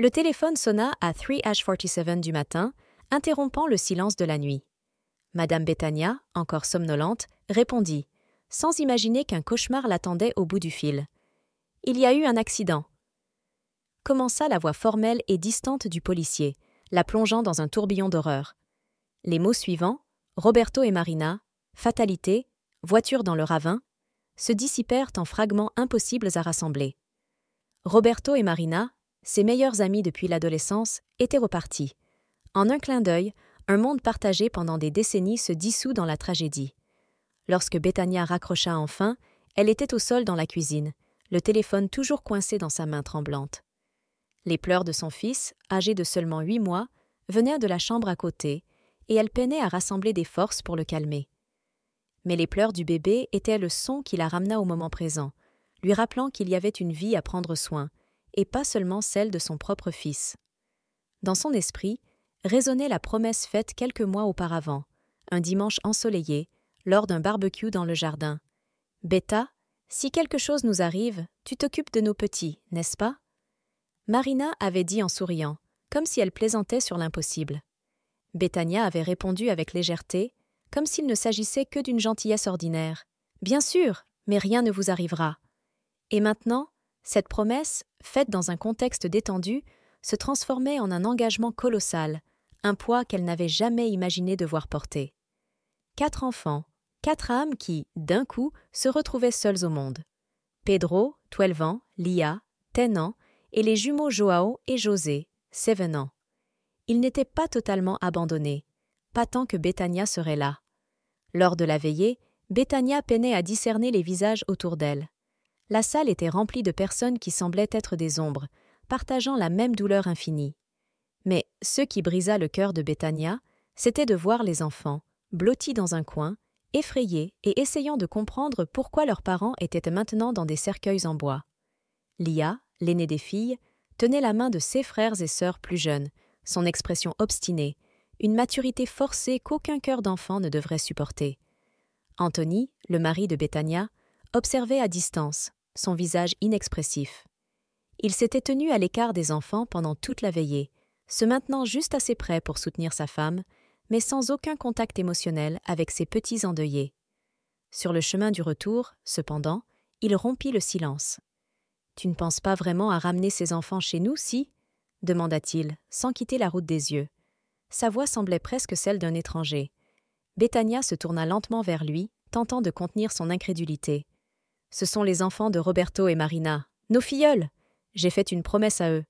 Le téléphone sonna à 3h47 du matin, interrompant le silence de la nuit. Madame Betania, encore somnolente, répondit, sans imaginer qu'un cauchemar l'attendait au bout du fil. « Il y a eu un accident. » Commença la voix formelle et distante du policier, la plongeant dans un tourbillon d'horreur. Les mots suivants, Roberto et Marina, fatalité, voiture dans le ravin, se dissipèrent en fragments impossibles à rassembler. Roberto et Marina, ses meilleurs amis depuis l'adolescence, étaient repartis. En un clin d'œil, un monde partagé pendant des décennies se dissout dans la tragédie. Lorsque Betania raccrocha enfin, elle était au sol dans la cuisine, le téléphone toujours coincé dans sa main tremblante. Les pleurs de son fils, âgé de seulement 8 mois, venaient de la chambre à côté, et elle peinait à rassembler des forces pour le calmer. Mais les pleurs du bébé étaient le son qui la ramena au moment présent, lui rappelant qu'il y avait une vie à prendre soin, et pas seulement celle de son propre fils. Dans son esprit, résonnait la promesse faite quelques mois auparavant, un dimanche ensoleillé, lors d'un barbecue dans le jardin. « Beta, si quelque chose nous arrive, tu t'occupes de nos petits, n'est-ce pas ?» Marina avait dit en souriant, comme si elle plaisantait sur l'impossible. Betania avait répondu avec légèreté, comme s'il ne s'agissait que d'une gentillesse ordinaire. « Bien sûr, mais rien ne vous arrivera. » Et maintenant, cette promesse, faite dans un contexte détendu, se transformait en un engagement colossal, un poids qu'elle n'avait jamais imaginé devoir porter. 4 enfants, 4 âmes qui, d'un coup, se retrouvaient seules au monde. Pedro, 12 ans, Lia, 10 ans, et les jumeaux Joao et José, 7 ans. Ils n'étaient pas totalement abandonnés, pas tant que Betania serait là. Lors de la veillée, Betania peinait à discerner les visages autour d'elle. La salle était remplie de personnes qui semblaient être des ombres, partageant la même douleur infinie. Mais ce qui brisa le cœur de Betania, c'était de voir les enfants, blottis dans un coin, effrayés et essayant de comprendre pourquoi leurs parents étaient maintenant dans des cercueils en bois. Lia, l'aînée des filles, tenait la main de ses frères et sœurs plus jeunes, son expression obstinée, une maturité forcée qu'aucun cœur d'enfant ne devrait supporter. Anthony, le mari de Betania, observait à distance, son visage inexpressif. Il s'était tenu à l'écart des enfants pendant toute la veillée, se maintenant juste assez près pour soutenir sa femme, mais sans aucun contact émotionnel avec ses petits endeuillés. Sur le chemin du retour, cependant, il rompit le silence. « Tu ne penses pas vraiment à ramener ces enfants chez nous, si ?» demanda-t-il, sans quitter la route des yeux. Sa voix semblait presque celle d'un étranger. Betania se tourna lentement vers lui, tentant de contenir son incrédulité. « Ce sont les enfants de Roberto et Marina, nos filleuls. J'ai fait une promesse à eux. »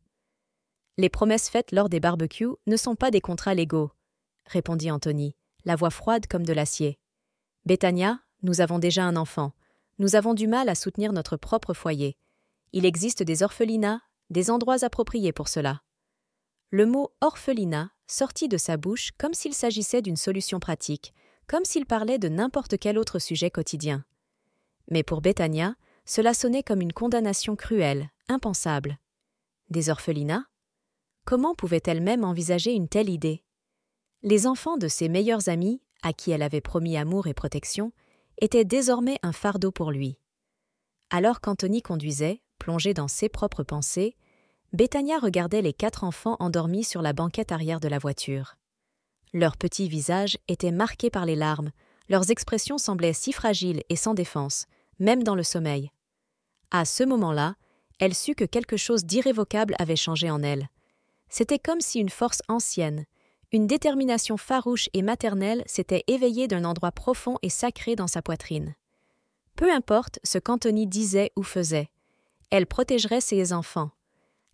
« Les promesses faites lors des barbecues ne sont pas des contrats légaux, » répondit Anthony, la voix froide comme de l'acier. « Betania, nous avons déjà un enfant. Nous avons du mal à soutenir notre propre foyer. Il existe des orphelinats, des endroits appropriés pour cela. » Le mot « orphelinat » sortit de sa bouche comme s'il s'agissait d'une solution pratique, comme s'il parlait de n'importe quel autre sujet quotidien. Mais pour Betania, cela sonnait comme une condamnation cruelle, impensable. Des orphelinats ? Comment pouvait-elle même envisager une telle idée? Les enfants de ses meilleurs amis, à qui elle avait promis amour et protection, étaient désormais un fardeau pour lui. Alors qu'Anthony conduisait, plongé dans ses propres pensées, Betania regardait les 4 enfants endormis sur la banquette arrière de la voiture. Leurs petits visages étaient marqués par les larmes, leurs expressions semblaient si fragiles et sans défense, même dans le sommeil. À ce moment-là, elle sut que quelque chose d'irrévocable avait changé en elle. C'était comme si une force ancienne, une détermination farouche et maternelle s'était éveillée d'un endroit profond et sacré dans sa poitrine. Peu importe ce qu'Anthony disait ou faisait, elle protégerait ses enfants.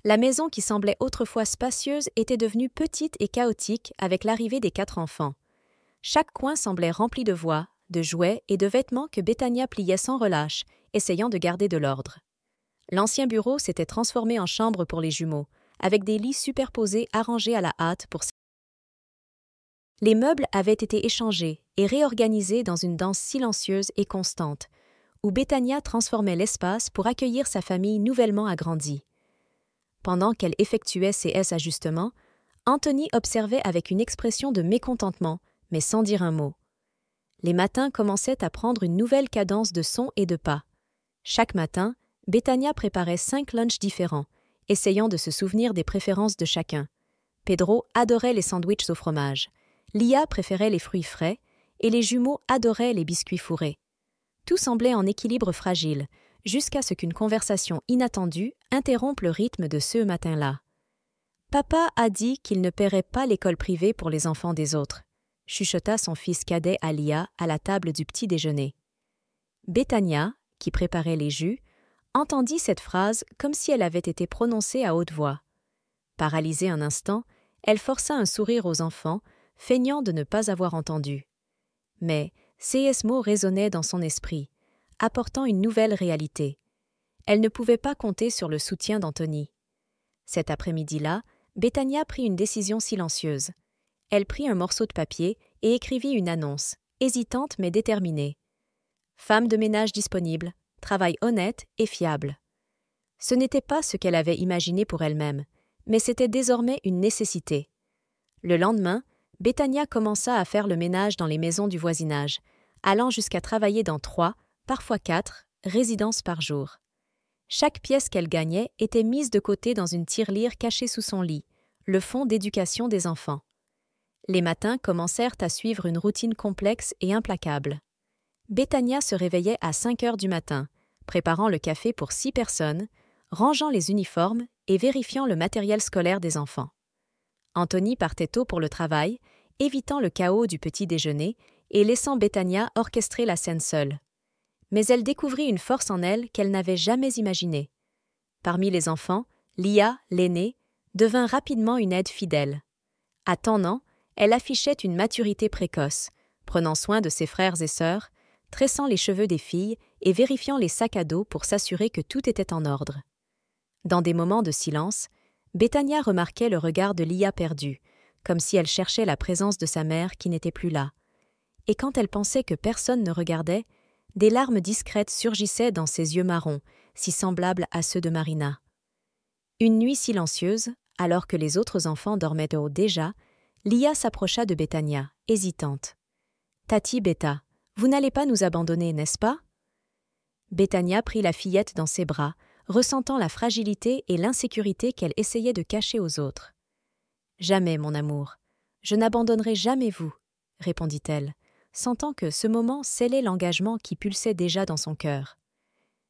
La maison qui semblait autrefois spacieuse était devenue petite et chaotique avec l'arrivée des 4 enfants. Chaque coin semblait rempli de voix, de jouets et de vêtements que Betania pliait sans relâche, essayant de garder de l'ordre. L'ancien bureau s'était transformé en chambre pour les jumeaux, avec des lits superposés arrangés à la hâte pour... Les meubles avaient été échangés et réorganisés dans une danse silencieuse et constante, où Betania transformait l'espace pour accueillir sa famille nouvellement agrandie. Pendant qu'elle effectuait ces ajustements, Anthony observait avec une expression de mécontentement, mais sans dire un mot. Les matins commençaient à prendre une nouvelle cadence de sons et de pas. Chaque matin, Betania préparait 5 lunchs différents, essayant de se souvenir des préférences de chacun. Pedro adorait les sandwichs au fromage. Lia préférait les fruits frais et les jumeaux adoraient les biscuits fourrés. Tout semblait en équilibre fragile, jusqu'à ce qu'une conversation inattendue interrompe le rythme de ce matin-là. Papa a dit qu'il ne paierait pas l'école privée pour les enfants des autres, chuchota son fils cadet à Lia à la table du petit déjeuner. Betania, qui préparait les jus, entendit cette phrase comme si elle avait été prononcée à haute voix. Paralysée un instant, elle força un sourire aux enfants, feignant de ne pas avoir entendu. Mais ces mots résonnaient dans son esprit, apportant une nouvelle réalité. Elle ne pouvait pas compter sur le soutien d'Anthony. Cet après-midi-là, Betania prit une décision silencieuse. Elle prit un morceau de papier et écrivit une annonce, hésitante mais déterminée. Femme de ménage disponible, travail honnête et fiable. Ce n'était pas ce qu'elle avait imaginé pour elle-même, mais c'était désormais une nécessité. Le lendemain, Betania commença à faire le ménage dans les maisons du voisinage, allant jusqu'à travailler dans 3, parfois 4, résidences par jour. Chaque pièce qu'elle gagnait était mise de côté dans une tirelire cachée sous son lit, le fonds d'éducation des enfants. Les matins commencèrent à suivre une routine complexe et implacable. Betania se réveillait à 5 heures du matin, préparant le café pour 6 personnes, rangeant les uniformes et vérifiant le matériel scolaire des enfants. Anthony partait tôt pour le travail, évitant le chaos du petit déjeuner et laissant Betania orchestrer la scène seule. Mais elle découvrit une force en elle qu'elle n'avait jamais imaginée. Parmi les enfants, Lia, l'aînée, devint rapidement une aide fidèle. À Tennant, elle affichait une maturité précoce, prenant soin de ses frères et sœurs, tressant les cheveux des filles et vérifiant les sacs à dos pour s'assurer que tout était en ordre. Dans des moments de silence, Betania remarquait le regard de Lia perdu, comme si elle cherchait la présence de sa mère qui n'était plus là. Et quand elle pensait que personne ne regardait, des larmes discrètes surgissaient dans ses yeux marrons, si semblables à ceux de Marina. Une nuit silencieuse, alors que les autres enfants dormaient déjà, Lia s'approcha de Betania, hésitante. « Tati Beta, vous n'allez pas nous abandonner, n'est-ce pas ?» Betania prit la fillette dans ses bras, ressentant la fragilité et l'insécurité qu'elle essayait de cacher aux autres. « Jamais, mon amour. Je n'abandonnerai jamais vous, » répondit-elle, sentant que ce moment scellait l'engagement qui pulsait déjà dans son cœur.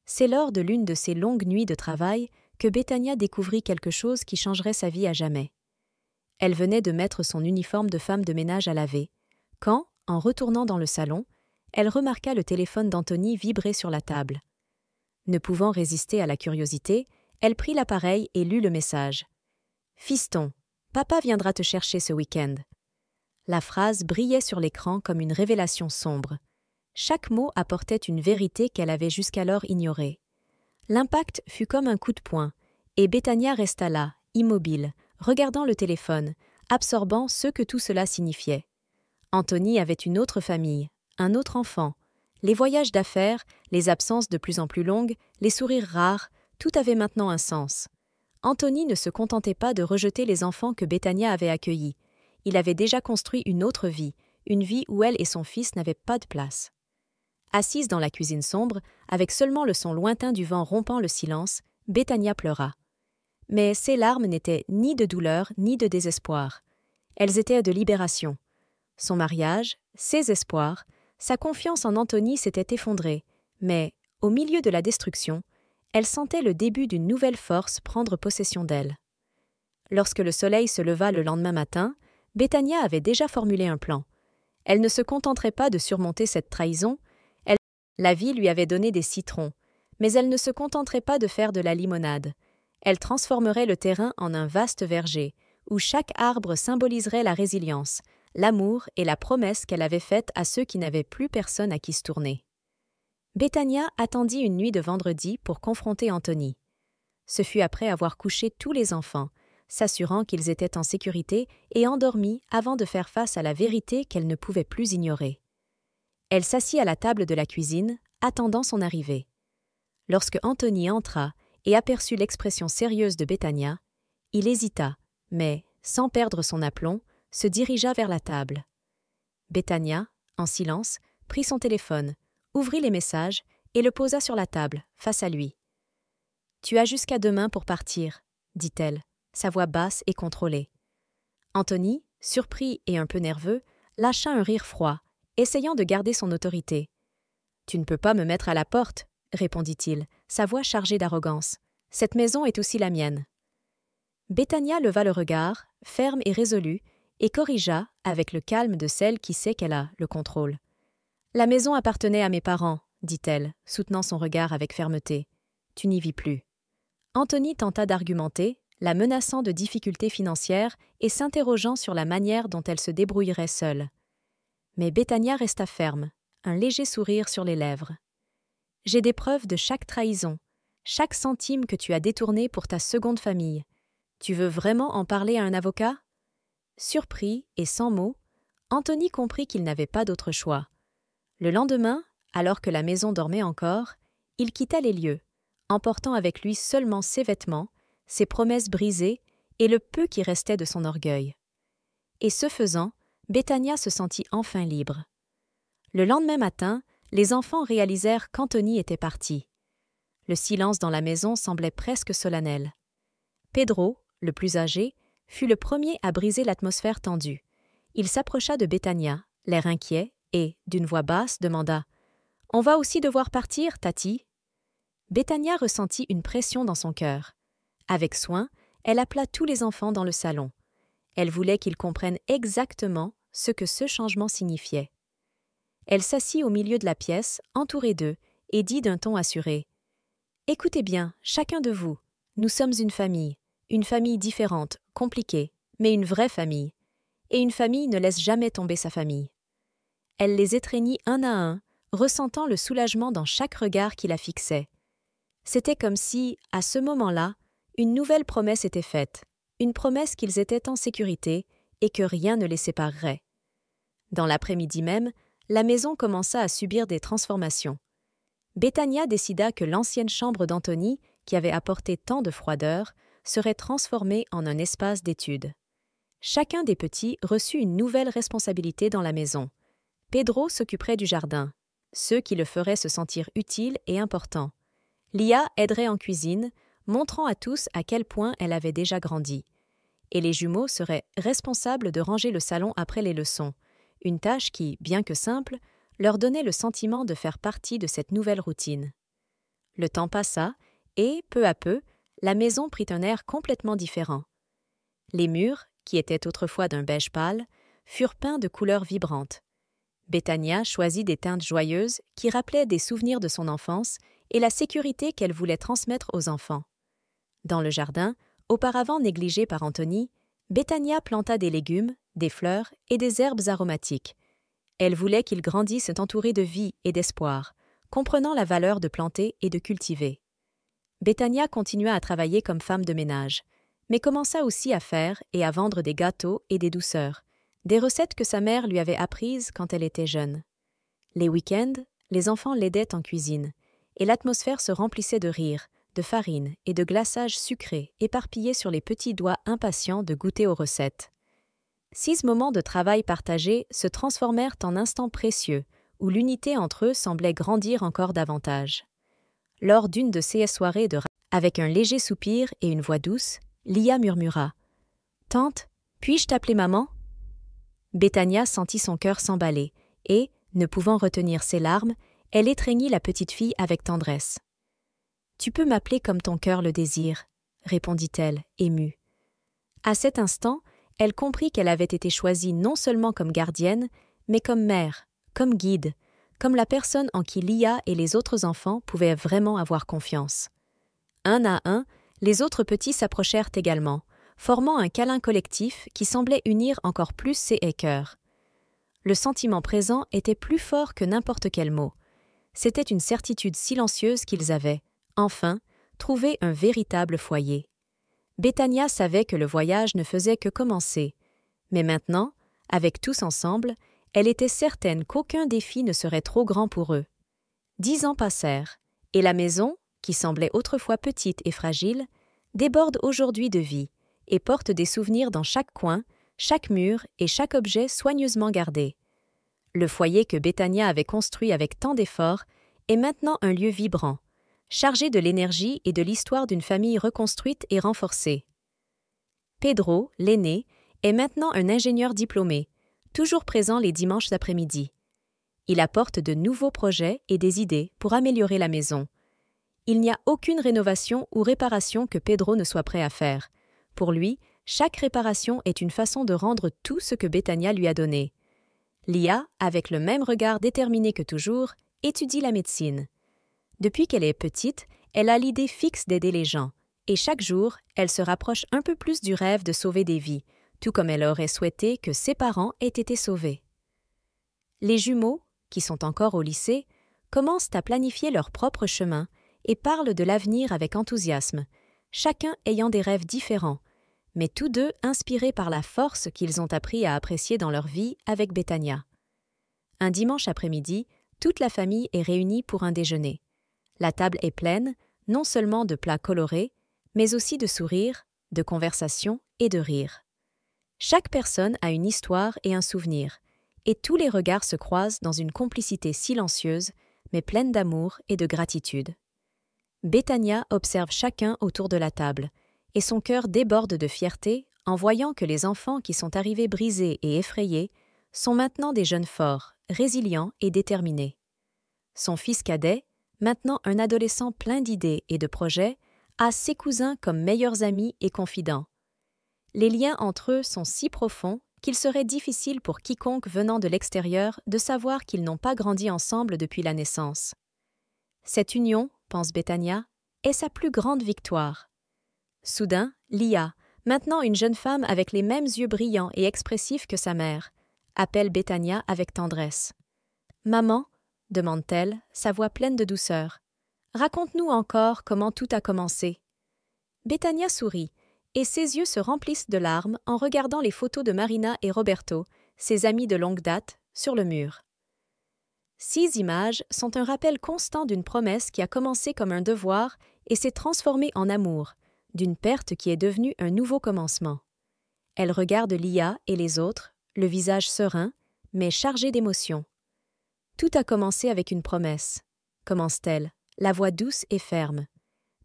C'est lors de l'une de ces longues nuits de travail que Betania découvrit quelque chose qui changerait sa vie à jamais. Elle venait de mettre son uniforme de femme de ménage à laver, quand, en retournant dans le salon, elle remarqua le téléphone d'Anthony vibrer sur la table. Ne pouvant résister à la curiosité, elle prit l'appareil et lut le message. « Fiston, papa viendra te chercher ce week-end. » La phrase brillait sur l'écran comme une révélation sombre. Chaque mot apportait une vérité qu'elle avait jusqu'alors ignorée. L'impact fut comme un coup de poing, et Betania resta là, immobile, regardant le téléphone, absorbant ce que tout cela signifiait. Anthony avait une autre famille, un autre enfant. Les voyages d'affaires, les absences de plus en plus longues, les sourires rares, tout avait maintenant un sens. Anthony ne se contentait pas de rejeter les enfants que Betania avait accueillis. Il avait déjà construit une autre vie, une vie où elle et son fils n'avaient pas de place. Assise dans la cuisine sombre, avec seulement le son lointain du vent rompant le silence, Betania pleura. Mais ses larmes n'étaient ni de douleur ni de désespoir. Elles étaient de libération. Son mariage, ses espoirs, sa confiance en Anthony s'étaient effondrés, mais, au milieu de la destruction, elle sentait le début d'une nouvelle force prendre possession d'elle. Lorsque le soleil se leva le lendemain matin, Betania avait déjà formulé un plan. Elle ne se contenterait pas de surmonter cette trahison. La vie lui avait donné des citrons, mais elle ne se contenterait pas de faire de la limonade. Elle transformerait le terrain en un vaste verger, où chaque arbre symboliserait la résilience, l'amour et la promesse qu'elle avait faite à ceux qui n'avaient plus personne à qui se tourner. Betania attendit une nuit de vendredi pour confronter Anthony. Ce fut après avoir couché tous les enfants, s'assurant qu'ils étaient en sécurité et endormis avant de faire face à la vérité qu'elle ne pouvait plus ignorer. Elle s'assit à la table de la cuisine, attendant son arrivée. Lorsque Anthony entra et aperçut l'expression sérieuse de Betania, il hésita, mais, sans perdre son aplomb, se dirigea vers la table. Betania, en silence, prit son téléphone, ouvrit les messages et le posa sur la table, face à lui. « Tu as jusqu'à demain pour partir. dit-elle, sa voix basse et contrôlée. Anthony, surpris et un peu nerveux, lâcha un rire froid, essayant de garder son autorité. « Tu ne peux pas me mettre à la porte, » répondit-il, sa voix chargée d'arrogance. « Cette maison est aussi la mienne. » Bethania leva le regard, ferme et résolue, et corrigea, avec le calme de celle qui sait qu'elle a le contrôle. « La maison appartenait à mes parents, » dit-elle, soutenant son regard avec fermeté. « Tu n'y vis plus. » Anthony tenta d'argumenter, la menaçant de difficultés financières et s'interrogeant sur la manière dont elle se débrouillerait seule. Mais Bethania resta ferme, un léger sourire sur les lèvres. « J'ai des preuves de chaque trahison, chaque centime que tu as détourné pour ta seconde famille. Tu veux vraiment en parler à un avocat ?» Surpris et sans mots, Anthony comprit qu'il n'avait pas d'autre choix. Le lendemain, alors que la maison dormait encore, il quitta les lieux, emportant avec lui seulement ses vêtements, ses promesses brisées et le peu qui restait de son orgueil. Et ce faisant, Bethania se sentit enfin libre. Le lendemain matin, les enfants réalisèrent qu'Anthony était parti. Le silence dans la maison semblait presque solennel. Pedro, le plus âgé, fut le premier à briser l'atmosphère tendue. Il s'approcha de Bethania, l'air inquiet, et, d'une voix basse, demanda « On va aussi devoir partir, Tati ?» Bethania ressentit une pression dans son cœur. Avec soin, elle appela tous les enfants dans le salon. Elle voulait qu'ils comprennent exactement ce que ce changement signifiait. Elle s'assit au milieu de la pièce, entourée d'eux, et dit d'un ton assuré « Écoutez bien, chacun de vous, nous sommes une famille différente, compliquée, mais une vraie famille. Et une famille ne laisse jamais tomber sa famille. » Elle les étreignit un à un, ressentant le soulagement dans chaque regard qui la fixait. C'était comme si, à ce moment-là, une nouvelle promesse était faite, une promesse qu'ils étaient en sécurité et que rien ne les séparerait. Dans l'après-midi même, la maison commença à subir des transformations. Bethania décida que l'ancienne chambre d'Anthony, qui avait apporté tant de froideur, serait transformée en un espace d'étude. Chacun des petits reçut une nouvelle responsabilité dans la maison. Pedro s'occuperait du jardin, ceux qui le feraient se sentir utile et important. Lia aiderait en cuisine, montrant à tous à quel point elle avait déjà grandi. Et les jumeaux seraient responsables de ranger le salon après les leçons, une tâche qui, bien que simple, leur donnait le sentiment de faire partie de cette nouvelle routine. Le temps passa et, peu à peu, la maison prit un air complètement différent. Les murs, qui étaient autrefois d'un beige pâle, furent peints de couleurs vibrantes. Bethania choisit des teintes joyeuses qui rappelaient des souvenirs de son enfance et la sécurité qu'elle voulait transmettre aux enfants. Dans le jardin, auparavant négligé par Anthony, Bethania planta des légumes, des fleurs et des herbes aromatiques. Elle voulait qu'ils grandissent entourés de vie et d'espoir, comprenant la valeur de planter et de cultiver. Bethania continua à travailler comme femme de ménage, mais commença aussi à faire et à vendre des gâteaux et des douceurs, des recettes que sa mère lui avait apprises quand elle était jeune. Les week-ends, les enfants l'aidaient en cuisine, et l'atmosphère se remplissait de rires, de farine et de glaçage sucré éparpillés sur les petits doigts impatients de goûter aux recettes. 6 moments de travail partagés se transformèrent en instants précieux, où l'unité entre eux semblait grandir encore davantage. Lors d'une de ces soirées avec un léger soupir et une voix douce, Lia murmura « Tante, puis-je t'appeler maman ?» Bethania sentit son cœur s'emballer et, ne pouvant retenir ses larmes, elle étreignit la petite fille avec tendresse. « Tu peux m'appeler comme ton cœur le désire, » répondit-elle, émue. À cet instant, elle comprit qu'elle avait été choisie non seulement comme gardienne, mais comme mère, comme guide, comme la personne en qui Lia et les autres enfants pouvaient vraiment avoir confiance. Un à un, les autres petits s'approchèrent également, formant un câlin collectif qui semblait unir encore plus ses cœurs. Le sentiment présent était plus fort que n'importe quel mot. C'était une certitude silencieuse qu'ils avaient, enfin, trouvé un véritable foyer. Bethania savait que le voyage ne faisait que commencer, mais maintenant, avec tous ensemble, elle était certaine qu'aucun défi ne serait trop grand pour eux. 10 ans passèrent, et la maison, qui semblait autrefois petite et fragile, déborde aujourd'hui de vie et porte des souvenirs dans chaque coin, chaque mur et chaque objet soigneusement gardé. Le foyer que Bethania avait construit avec tant d'efforts est maintenant un lieu vibrant. chargé de l'énergie et de l'histoire d'une famille reconstruite et renforcée. Pedro, l'aîné, est maintenant un ingénieur diplômé, toujours présent les dimanches après-midi. Il apporte de nouveaux projets et des idées pour améliorer la maison. Il n'y a aucune rénovation ou réparation que Pedro ne soit prêt à faire. Pour lui, chaque réparation est une façon de rendre tout ce que Betania lui a donné. Lia, avec le même regard déterminé que toujours, étudie la médecine. Depuis qu'elle est petite, elle a l'idée fixe d'aider les gens, et chaque jour, elle se rapproche un peu plus du rêve de sauver des vies, tout comme elle aurait souhaité que ses parents aient été sauvés. Les jumeaux, qui sont encore au lycée, commencent à planifier leur propre chemin et parlent de l'avenir avec enthousiasme, chacun ayant des rêves différents, mais tous deux inspirés par la force qu'ils ont appris à apprécier dans leur vie avec Betania. Un dimanche après-midi, toute la famille est réunie pour un déjeuner. La table est pleine, non seulement de plats colorés, mais aussi de sourires, de conversations et de rires. Chaque personne a une histoire et un souvenir, et tous les regards se croisent dans une complicité silencieuse, mais pleine d'amour et de gratitude. Betania observe chacun autour de la table, et son cœur déborde de fierté en voyant que les enfants qui sont arrivés brisés et effrayés sont maintenant des jeunes forts, résilients et déterminés. Son fils cadet, maintenant un adolescent plein d'idées et de projets, a ses cousins comme meilleurs amis et confidents. Les liens entre eux sont si profonds qu'il serait difficile pour quiconque venant de l'extérieur de savoir qu'ils n'ont pas grandi ensemble depuis la naissance. Cette union, pense Betania, est sa plus grande victoire. Soudain, Lia, maintenant une jeune femme avec les mêmes yeux brillants et expressifs que sa mère, appelle Betania avec tendresse. « Maman » demande-t-elle, sa voix pleine de douceur. « Raconte-nous encore comment tout a commencé. » Betania sourit, et ses yeux se remplissent de larmes en regardant les photos de Marina et Roberto, ses amis de longue date, sur le mur. 6 images sont un rappel constant d'une promesse qui a commencé comme un devoir et s'est transformée en amour, d'une perte qui est devenue un nouveau commencement. Elle regarde Lia et les autres, le visage serein, mais chargé d'émotion. Tout a commencé avec une promesse, commence-t-elle, la voix douce et ferme.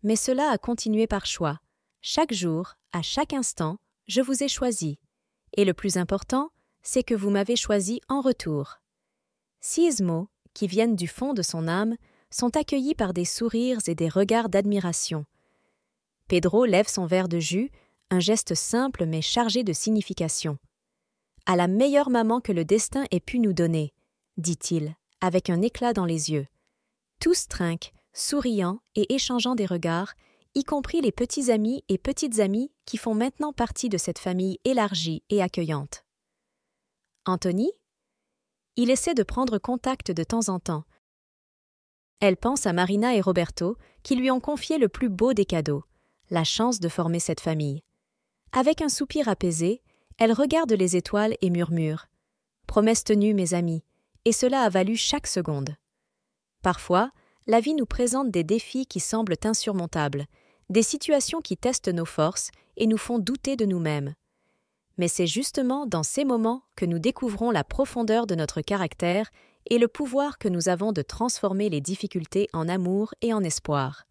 Mais cela a continué par choix. Chaque jour, à chaque instant, je vous ai choisi. Et le plus important, c'est que vous m'avez choisi en retour. 6 mots, qui viennent du fond de son âme, sont accueillis par des sourires et des regards d'admiration. Pedro lève son verre de jus, un geste simple mais chargé de signification. « À la meilleure maman que le destin ait pu nous donner », dit-il, avec un éclat dans les yeux. Tous trinquent, souriant et échangeant des regards, y compris les petits amis et petites amies qui font maintenant partie de cette famille élargie et accueillante. Anthony? Il essaie de prendre contact de temps en temps. Elle pense à Marina et Roberto qui lui ont confié le plus beau des cadeaux, la chance de former cette famille. Avec un soupir apaisé, elle regarde les étoiles et murmure « Promesse tenue, mes amis », et cela a valu chaque seconde. Parfois, la vie nous présente des défis qui semblent insurmontables, des situations qui testent nos forces et nous font douter de nous-mêmes. Mais c'est justement dans ces moments que nous découvrons la profondeur de notre caractère et le pouvoir que nous avons de transformer les difficultés en amour et en espoir.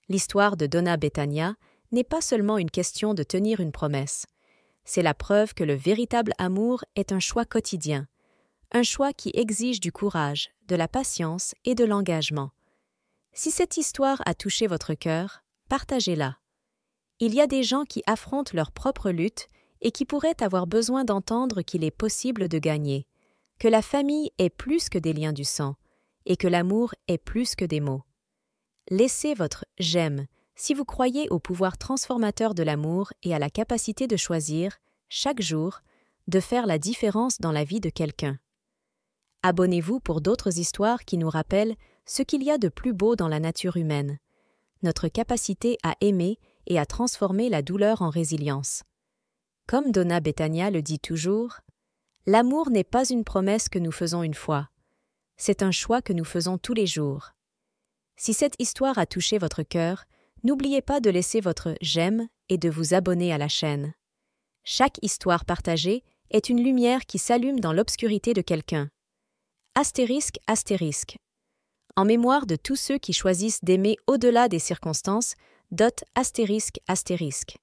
L'histoire de Donna Betania n'est pas seulement une question de tenir une promesse. C'est la preuve que le véritable amour est un choix quotidien, un choix qui exige du courage, de la patience et de l'engagement. Si cette histoire a touché votre cœur, partagez-la. Il y a des gens qui affrontent leur propre lutte et qui pourraient avoir besoin d'entendre qu'il est possible de gagner, que la famille est plus que des liens du sang et que l'amour est plus que des mots. Laissez votre « j'aime » si vous croyez au pouvoir transformateur de l'amour et à la capacité de choisir, chaque jour, de faire la différence dans la vie de quelqu'un. Abonnez-vous pour d'autres histoires qui nous rappellent ce qu'il y a de plus beau dans la nature humaine, notre capacité à aimer et à transformer la douleur en résilience. Comme Donna Betania le dit toujours, « L'amour n'est pas une promesse que nous faisons une fois, c'est un choix que nous faisons tous les jours. » Si cette histoire a touché votre cœur, n'oubliez pas de laisser votre « j'aime » et de vous abonner à la chaîne. Chaque histoire partagée est une lumière qui s'allume dans l'obscurité de quelqu'un. Astérisque, astérisque. En mémoire de tous ceux qui choisissent d'aimer au-delà des circonstances, dot ***.